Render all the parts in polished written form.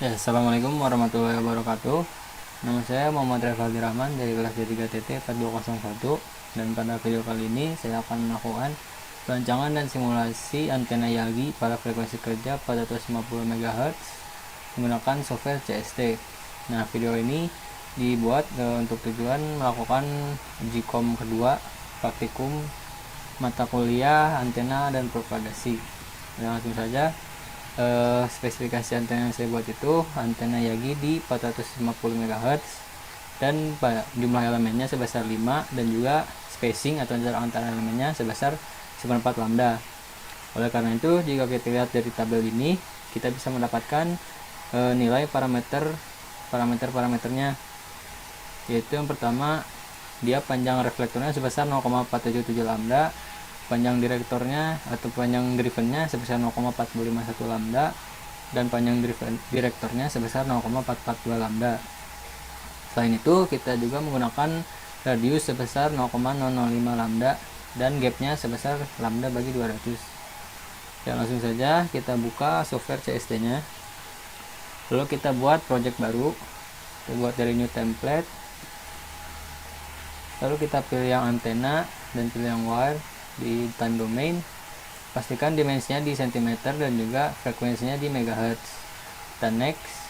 Ya, Assalamualaikum warahmatullahi wabarakatuh. Nama saya Muhammad Refaldi Rahman dari kelas D3TT 4201, dan pada video kali ini saya akan melakukan perancangan dan simulasi antena Yagi pada frekuensi kerja 450 MHz menggunakan software CST. Nah, video ini dibuat untuk tujuan melakukan uji kom kedua praktikum mata kuliah antena dan propagasi. Nah, langsung saja. Spesifikasi antena yang saya buat itu antena Yagi di 450 MHz dan jumlah elemennya sebesar 5, dan juga spacing atau jarak antara elemennya sebesar 1/4 lambda. Oleh karena itu, jika kita lihat dari tabel ini, kita bisa mendapatkan nilai parameternya, yaitu yang pertama, dia panjang reflektornya sebesar 0,477 lambda, panjang direktornya atau panjang drivennya sebesar 0,451 lambda, dan panjang direktornya sebesar 0,442 lambda. Selain itu, kita juga menggunakan radius sebesar 0,005 lambda dan gapnya sebesar lambda bagi 200. Dan langsung saja kita buka software CST nya, lalu kita buat project baru. Kita buat dari new template, lalu kita pilih yang antena dan pilih yang wire di time domain, pastikan dimensinya di cm dan juga frekuensinya di MHz, dan next.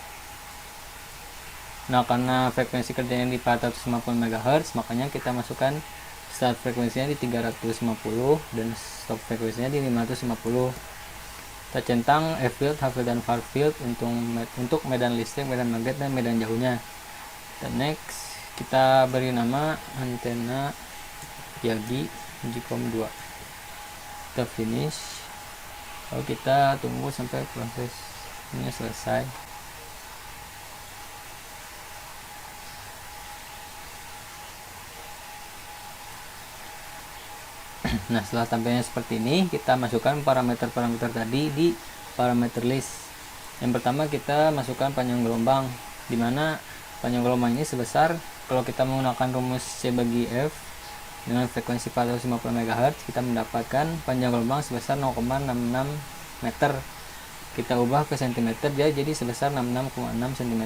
Nah, karena frekuensi kerjanya di 450 MHz, makanya kita masukkan start frekuensinya di 350 dan stop frekuensinya di 550. Kita centang E-field, H-field, dan far field untuk medan listrik, medan magnet, dan medan jauhnya. Dan next, kita beri nama antena Yagi uji kom 2. Kita finish, lalu kita tunggu sampai proses ini selesai. Nah, setelah tampilnya seperti ini, kita masukkan parameter-parameter tadi di parameter list. Yang pertama, kita masukkan panjang gelombang, dimana panjang gelombang ini sebesar, kalau kita menggunakan rumus C bagi F dengan frekuensi 450 MHz, kita mendapatkan panjang gelombang sebesar 0,66 meter. Kita ubah ke cm, jadi sebesar 66,6 cm.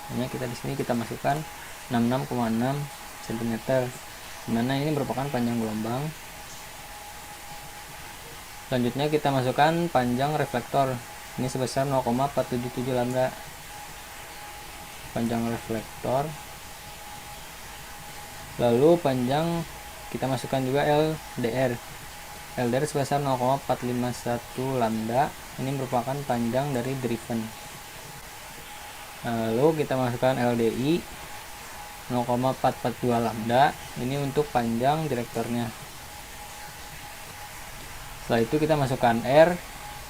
Hanya kita di sini kita masukkan 66,6 cm, dimana ini merupakan panjang gelombang. Selanjutnya kita masukkan panjang reflektor, ini sebesar 0,477 lambda. Panjang reflektor, lalu panjang kita masukkan juga LDR sebesar 0,451 lambda, ini merupakan panjang dari driven. Lalu kita masukkan LDI 0,442 lambda, ini untuk panjang direktornya. Setelah itu kita masukkan R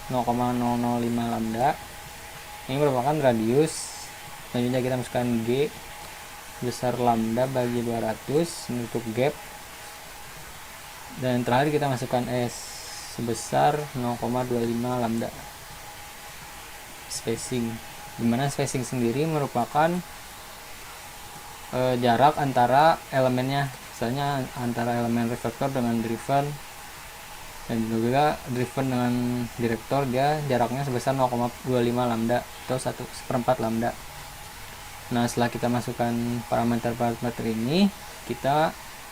0,005 lambda, ini merupakan radius. Selanjutnya kita masukkan G besar lambda bagi 200, ini untuk gap. Dan terakhir kita masukkan S sebesar 0,25 lambda spacing, dimana spacing sendiri merupakan jarak antara elemennya, misalnya antara elemen reflektor dengan driven, dan juga driven dengan direktor, dia jaraknya sebesar 0,25 lambda atau 1/4 lambda. Nah, setelah kita masukkan parameter-parameter ini,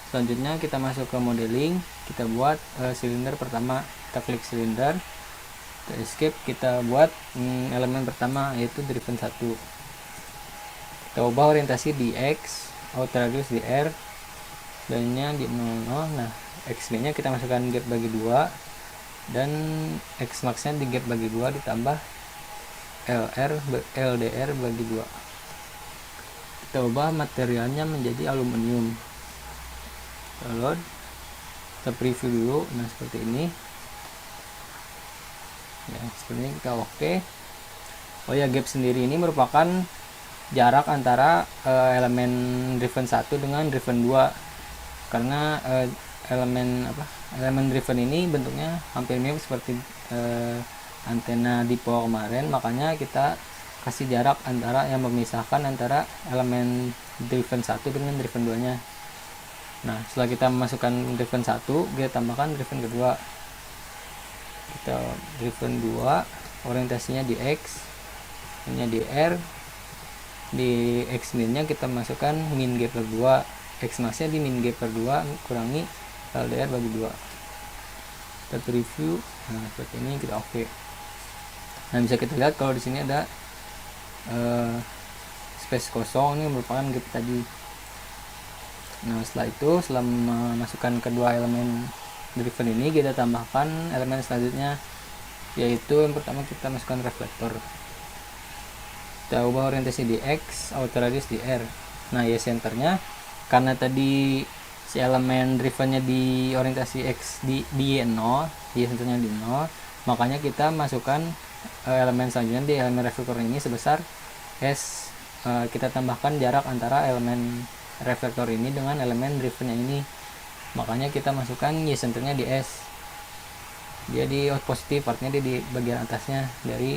selanjutnya kita masuk ke modeling. Kita buat silinder pertama, kita klik silinder, kita escape, kita buat elemen pertama yaitu driven 1. Kita ubah orientasi di X, out radius di R, dan nya di 00. Nah, XB nya kita masukkan gap bagi 2, dan X max nya di gap bagi 2 ditambah LDR bagi 2. Kita ubah materialnya menjadi aluminium. Load, kita preview dulu. Nah, seperti ini ya, seperti ini kita oke. Oh ya, gap sendiri ini merupakan jarak antara elemen driven 1 dengan driven 2, karena elemen driven ini bentuknya hampir mirip seperti antena dipo kemarin, makanya kita kasih jarak antara yang memisahkan antara elemen driven 1 dengan driven 2 nya. Nah, setelah kita memasukkan driven 1, kita tambahkan driven kedua. Kita driven 2, orientasinya di X, minnya di R, di X minnya kita masukkan min G per 2, X maxnya di min G per 2 kurangi LDR bagi 2. Kita preview, nah seperti ini kita oke. Nah bisa kita lihat kalau di sini ada space kosong, ini merupakan gap tadi. Nah setelah itu, setelah memasukkan kedua elemen driven ini, kita tambahkan elemen selanjutnya, yaitu yang pertama kita masukkan reflektor. Kita ubah orientasi di X, outer radius di R. Nah Y centernya, karena tadi si elemen drivennya di orientasi X di Y0, Y centernya di 0, makanya kita masukkan elemen selanjutnya di elemen reflektor ini sebesar S. Kita tambahkan jarak antara elemen reflektor ini dengan elemen drivennya ini, makanya kita masukkan Y centernya di S. Dia di out positif, artinya dia di bagian atasnya dari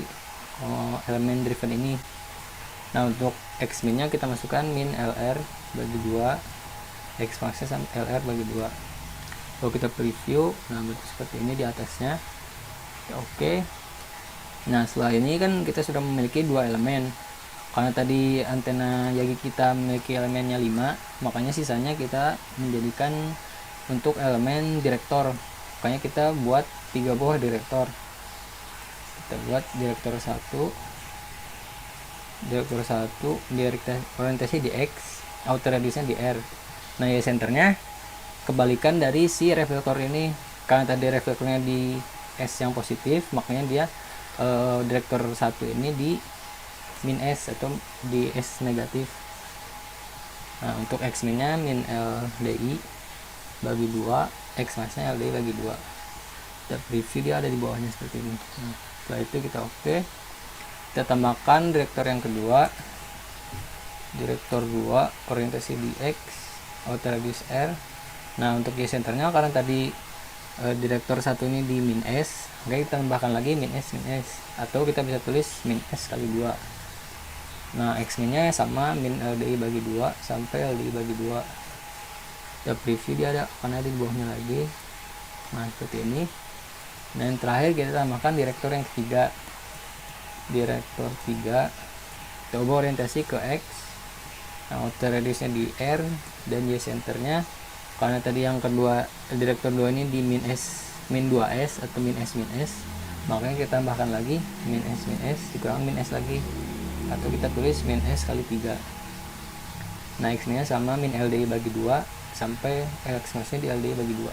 elemen driven ini. Nah untuk X minnya kita masukkan min LR bagi 2, X maxnya sama LR bagi 2. Kalau kita preview, nah bentuk seperti ini di atasnya. Oke. Nah setelah ini kan kita sudah memiliki dua elemen. Karena tadi antena Yagi kita memiliki elemennya 5, makanya sisanya kita menjadikan untuk elemen direktor. Makanya kita buat 3 buah direktor. Kita buat direktor 1, orientasi di X, outer radiusnya di R. Nah Y centernya kebalikan dari si reflektor ini, karena tadi reflektornya di S yang positif, makanya dia direktor 1 ini di min S atau di S negatif. Nah untuk X minnya min LDI bagi 2, X maxnya LDI bagi 2. Kita preview, dia ada di bawahnya seperti ini. Nah, setelah itu kita oke. Kita tambahkan direktor yang kedua, direktor 2, orientasi di X, outer radius R. Nah untuk Y centernya, karena tadi direktor 1 ini di min S, maka kita tambahkan lagi min S, atau kita bisa tulis min S kali 2. Nah X minnya sama min LDI bagi 2 sampai LDI bagi 2. Kita preview, dia ada karena di bawahnya lagi. Nah seperti ini. Dan terakhir kita tambahkan direktor yang ketiga, direktor 3, kita ubah orientasi ke X. Nah outer radiusnya di R, dan Y centernya, karena tadi yang kedua direktor 2 ini di min S, min 2S atau min S, makanya kita tambahkan lagi min S dikurang min S lagi, atau kita tulis min S kali 3. Nah X nya sama min LDI bagi 2 sampai X maxnya di LDI bagi 2.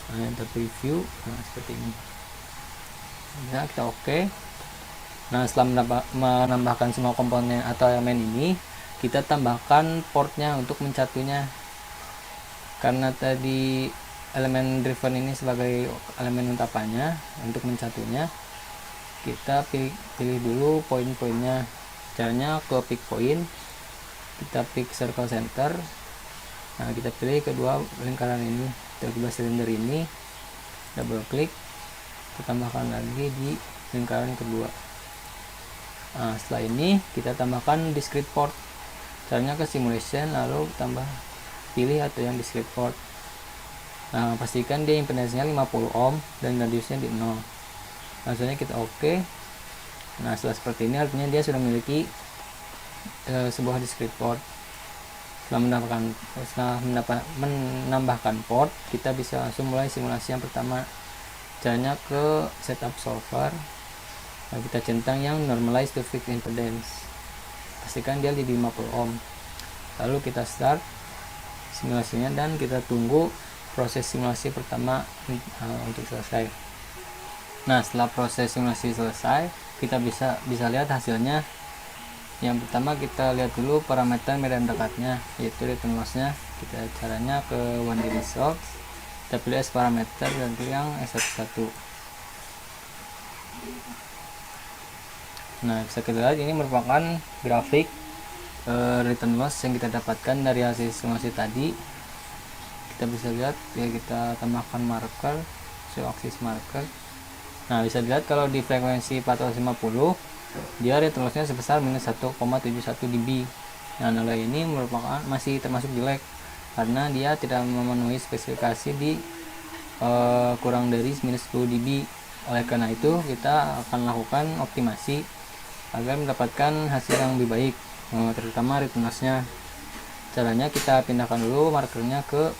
Nah kita preview, nah seperti ini. Nah kita oke. Nah setelah menambahkan semua komponen atau elemen ini, kita tambahkan portnya untuk mencatunya. Karena tadi elemen driven ini sebagai elemen untapannya, untuk mencatunya kita pilih dulu poin-poinnya. Caranya ke pick point, kita pick circle center. Nah kita pilih kedua lingkaran ini, kedua silinder ini, double klik, kita tambahkan lagi di lingkaran kedua. Nah setelah ini kita tambahkan discrete port. Caranya ke simulation, lalu pilih atau yang discrete port. Nah pastikan dia impedansinya 50 ohm dan radiusnya di 0. Langsungnya kita oke. Nah setelah seperti ini, artinya dia sudah memiliki sebuah discrete port. Setelah menambahkan port, kita bisa langsung mulai simulasi yang pertama. Caranya ke setup solver. Nah, kita centang yang normalize to fixed impedance, pastikan dia di 50 ohm. Lalu kita start simulasinya dan kita tunggu proses simulasi pertama untuk selesai. Nah setelah proses simulasi selesai, kita bisa lihat hasilnya. Yang pertama kita lihat dulu parameter medan dekatnya, yaitu return loss-nya. Kita caranya ke 1D results, kita pilih S parameter dan pilih yang S11. Nah bisa kita lihat ini merupakan grafik return loss yang kita dapatkan dari hasil simulasi tadi. Kita bisa lihat ya, kita tambahkan marker, show axis marker. Nah bisa dilihat kalau di frekuensi 450 dia return loss-nya sebesar minus 1,71 dB. Nah nilai ini merupakan masih termasuk jelek karena dia tidak memenuhi spesifikasi di kurang dari minus 10 dB. Oleh karena itu kita akan lakukan optimasi agar mendapatkan hasil yang lebih baik, terutama return loss-nya. Caranya kita pindahkan dulu markernya ke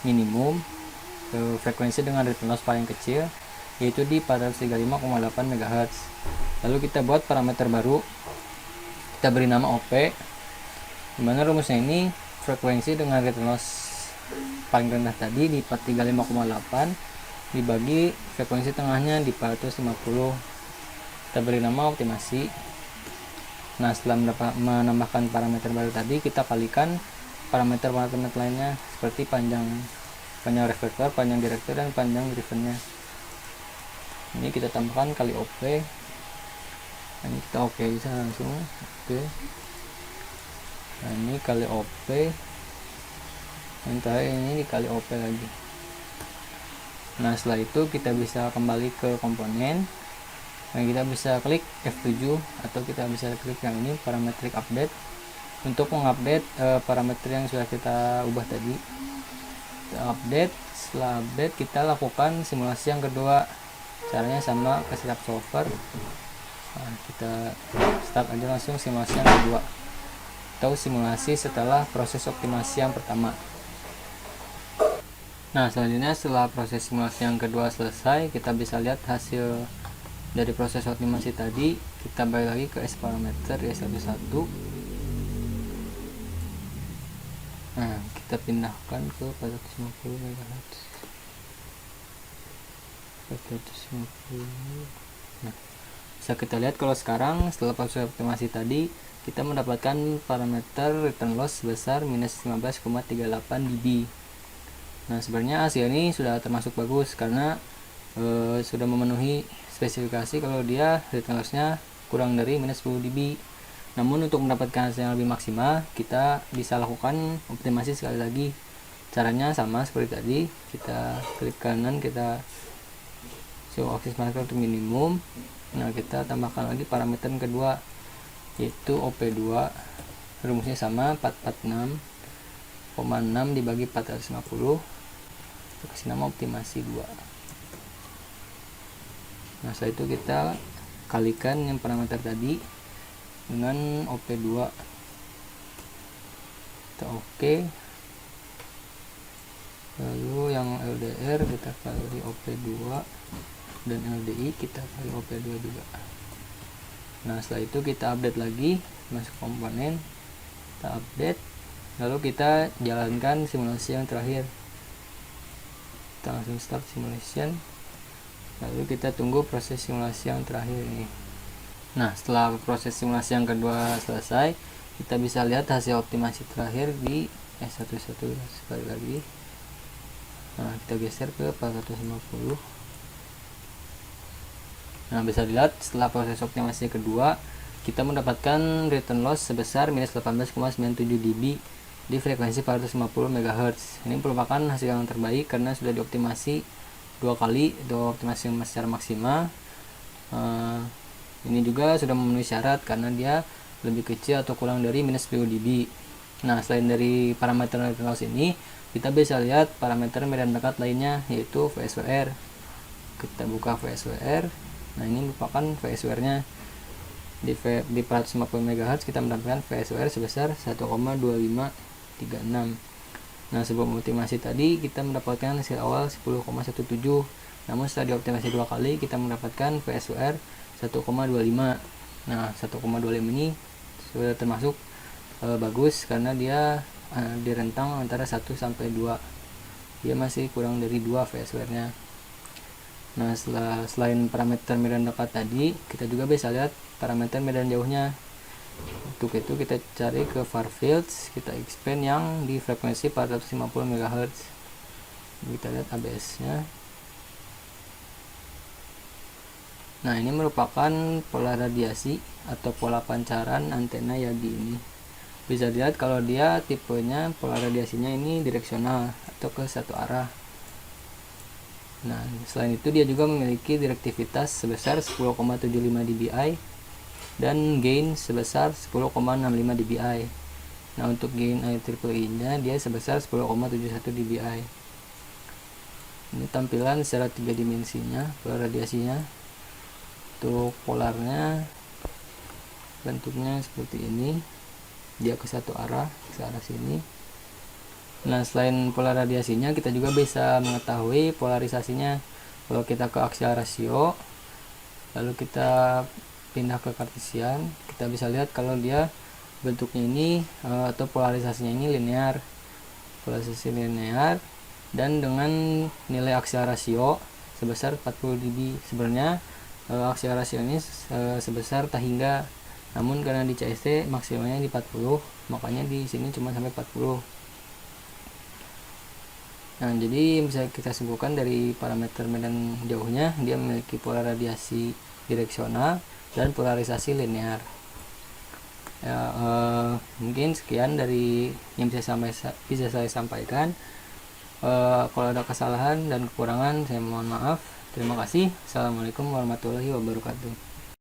minimum, ke frekuensi dengan return loss paling kecil, yaitu di 435,8 MHz. Lalu kita buat parameter baru, kita beri nama OP, dimana rumusnya ini frekuensi dengan return loss paling rendah tadi di 435,8 dibagi frekuensi tengahnya di 450. Kita beri nama optimasi. Nah, setelah menambahkan parameter baru tadi, kita kalikan parameter-parameter lainnya seperti panjang reflektor, panjang direktor, dan panjang drivennya. Ini kita tambahkan kali OP. Nah, ini kita oke bisa langsung. Oke. Nah, ini kali OP. Entah ini dikali OP lagi. Nah, setelah itu kita bisa kembali ke komponen. Nah, kita bisa klik F7 atau kita bisa klik yang ini, parametric update, untuk mengupdate parameter yang sudah kita ubah tadi. Kita update. Setelah update, kita lakukan simulasi yang kedua. Caranya sama ke setup solver. Nah, kita start aja langsung simulasi yang kedua, atau simulasi setelah proses optimasi yang pertama. Nah, selanjutnya setelah proses simulasi yang kedua selesai, kita bisa lihat hasil dari proses optimasi tadi. Kita balik lagi ke S parameter S11. Nah, kita pindahkan ke 450 MHz. 450. Nah, bisa kita lihat kalau sekarang setelah proses optimasi tadi, kita mendapatkan parameter return loss sebesar minus 15,38 dB. Nah, sebenarnya hasil ini sudah termasuk bagus karena sudah memenuhi spesifikasi kalau dia return loss-nya kurang dari minus 10 dB. Namun untuk mendapatkan hasil yang lebih maksimal, kita bisa lakukan optimasi sekali lagi. Caranya sama seperti tadi, kita klik kanan, kita show axis marker untuk minimum. Nah, kita tambahkan lagi parameter yang kedua, yaitu OP2. Rumusnya sama, 446,6 dibagi 450. Kasih nama optimasi 2. Nah, setelah itu kita kalikan yang parameter tadi dengan OP2. Kita oke. Lalu yang LDR kita kali OP2, dan LDI kita kali OP2 juga. Nah, setelah itu kita update lagi, masuk komponen, kita update, lalu kita jalankan simulasi yang terakhir. Kita langsung start simulation, lalu kita tunggu proses simulasi yang terakhir ini. Nah, setelah proses simulasi yang kedua selesai, kita bisa lihat hasil optimasi terakhir di S11 sekali lagi. Nah, kita geser ke 450. Nah, bisa dilihat setelah proses optimasi kedua, kita mendapatkan return loss sebesar minus 18,97 dB di frekuensi 450 MHz. Ini merupakan hasil yang terbaik karena sudah dioptimasi 2 kali, itu optimasi secara maksimal. Ini juga sudah memenuhi syarat karena dia lebih kecil atau kurang dari minus 10 dB. Nah, selain dari parameter return loss ini, kita bisa lihat parameter medan dekat lainnya, yaitu VSWR. Kita buka VSWR. Nah, ini merupakan VSWR-nya. Di 450 MHz kita mendapatkan VSWR sebesar 1,2536. Nah, sebelum optimasi tadi kita mendapatkan hasil awal 10,17. Namun setelah dioptimasi 2 kali, kita mendapatkan VSWR 1,25. Nah, 1,25 ini sudah termasuk bagus karena dia di rentang antara 1 sampai 2. Dia masih kurang dari 2 VSWR-nya. Nah, selain parameter medan dekat tadi, kita juga bisa lihat parameter medan jauhnya. Untuk itu kita cari ke far fields, kita expand yang di frekuensi 450 MHz. Kita lihat ABS-nya. Nah, ini merupakan pola radiasi atau pola pancaran antena Yagi ini. Bisa dilihat kalau dia tipenya pola radiasinya ini direksional atau ke satu arah. Nah, selain itu dia juga memiliki direktivitas sebesar 10,75 dBi dan gain sebesar 10,65 dBi. Nah, untuk gain IEEE nya dia sebesar 10,71 dBi. Ini tampilan secara 3 dimensinya pola radiasinya. Untuk polarnya bentuknya seperti ini, dia ke satu arah, ke arah sini. Nah, selain pola radiasinya, kita juga bisa mengetahui polarisasinya. Kalau kita ke aksial rasio, lalu kita pindah ke kartesian, kita bisa lihat kalau dia bentuknya ini atau polarisasinya ini linear, polarisasi linear, dan dengan nilai aksial rasio sebesar 40 dB. Sebenarnya aksial rasio ini sebesar tak hingga, namun karena di CST maksimalnya di 40, makanya di sini cuma sampai 40. Nah, jadi bisa kita simpulkan dari parameter medan jauhnya, dia memiliki pola radiasi direksional dan polarisasi linear. Ya, mungkin sekian dari yang bisa saya sampaikan. Kalau ada kesalahan dan kekurangan, saya mohon maaf. Terima kasih. Assalamualaikum warahmatullahi wabarakatuh.